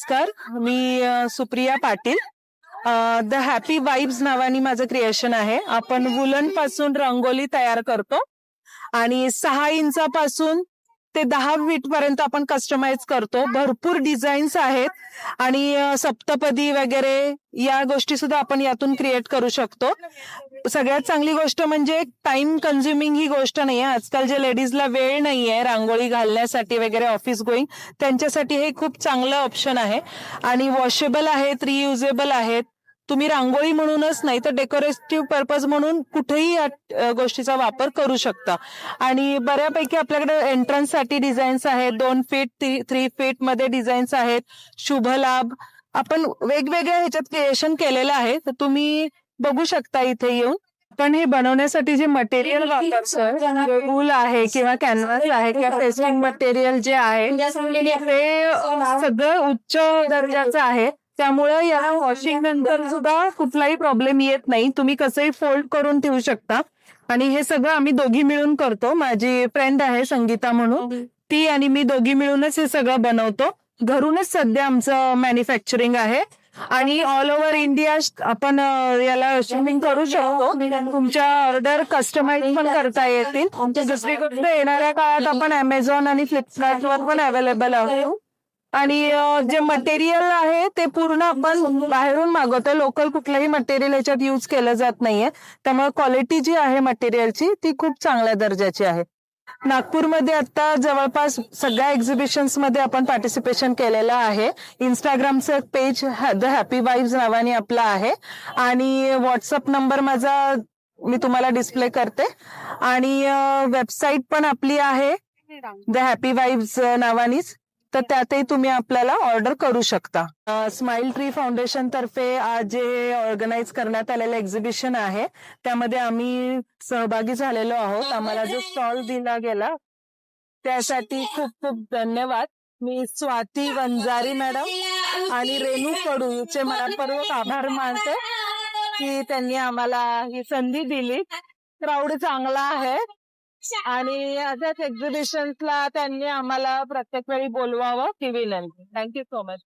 नमस्कार, मी Supriya Patil. The happy vibes नावानी माझं क्रिएशन आहे. आपण वुलन पासून रंगोली तयार करतो आणि 6 इंचापासून ते 10 फीट पर्यंत आपण कस्टमाइज करतो. भरपूर डिझाईन्स आहेत आणि सप्तपदी वगैरे या गोष्टी सुद्धा आपण यातून क्रिएट करू शकतो. सगळ्यात चांगली गोष्ट म्हणजे टाइम कन्झ्युमिंग ही गोष्ट नाहीये. आजकाल जे लेडीजला वेळ नाहीये रांगोळी घालण्यासाठी वगैरे ऑफिस गोईंग, त्यांच्यासाठी हे खूप चांगलं ऑप्शन आहे आणि वॉशेबल आहेत, रियुजेबल आहेत. तुम्ही रांगोळी म्हणूनच नाही तर डेकोरेटिव्ह पर्पज म्हणून कुठेही या गोष्टीचा वापर करू शकता. आणि बऱ्यापैकी आपल्याकडे एंट्रन्स साठी डिझाईन्स आहेत. 2 फीट 3 फीट मध्ये डिझाईन्स आहेत. शुभ लाभ आपण वेगवेगळ्या ह्याच्यात क्रिएशन केलेलं आहे, तर तुम्ही बघू शकता इथे येऊन. पण हे बनवण्यासाठी जे मटेरियल वापरतो, वूल आहे किंवा कॅनव्हास आहे किंवा फेस्टिंग मटेरियल जे आहे ते सगळं उच्च दर्जाचं आहे. त्यामुळे याला वॉशिंग नंतर सुद्धा कुठलाही प्रॉब्लेम येत नाही. तुम्ही कसंही फोल्ड करून ठेवू शकता. आणि हे सगळं आम्ही दोघी मिळून करतो. माझी फ्रेंड आहे संगीता म्हणून, ती आणि मी दोघी मिळूनच हे सगळं बनवतो. घरूनच सध्या आमचं मॅन्युफॅक्चरिंग आहे आणि ऑल ओव्हर इंडिया आपण याला शिपिंग करू शकतो. तुमच्या ऑर्डर कस्टमाइज पण करता येतील. दुसरीकडे येणाऱ्या काळात आपण अमेझॉन आणि फ्लिपकार्टवर पण अवेलेबल आहोत. आणि जे मटेरियल आहे ते पूर्ण आपण बाहेरून मागवतो. लोकल कुठलंही मटेरियल याच्यात यूज केलं जात नाहीये. त्यामुळे क्वालिटी जी आहे मटेरियलची ती खूप चांगल्या दर्जाची आहे. नागपूरमध्ये आता जवळपास सगळ्या एक्झिबिशन्स मध्ये आपण पार्टिसिपेशन केलेलं आहे. इंस्टाग्रामचं पेज द हॅपी वाइब्स नावाने आपला आहे आणि व्हॉट्सअप नंबर माझा मी तुम्हाला डिस्प्ले करते आणि वेबसाईट पण आपली आहे द हॅपी वाइब्स नावानीच, तर त्यातही तुम्ही आपल्याला ऑर्डर करू शकता. स्माइल ट्री फाउंडेशन तर्फे आज जे ऑर्गनाईज करण्यात आलेलं एक्झिबिशन आहे त्यामध्ये आम्ही सहभागी झालेलो आहोत. आम्हाला जो स्टॉल दिला गेला त्यासाठी खूप खूप धन्यवाद. मी स्वाती वंजारी मॅडम आणि रेणू कडू यांचे मनपूर्वक आभार मानते की त्यांनी आम्हाला ही संधी दिली. क्राऊड चांगला आहे आणि अशाच एक्झिबिशन्सला त्यांनी आम्हाला प्रत्येक वेळी बोलवावं ही विनंती. Thank you so much.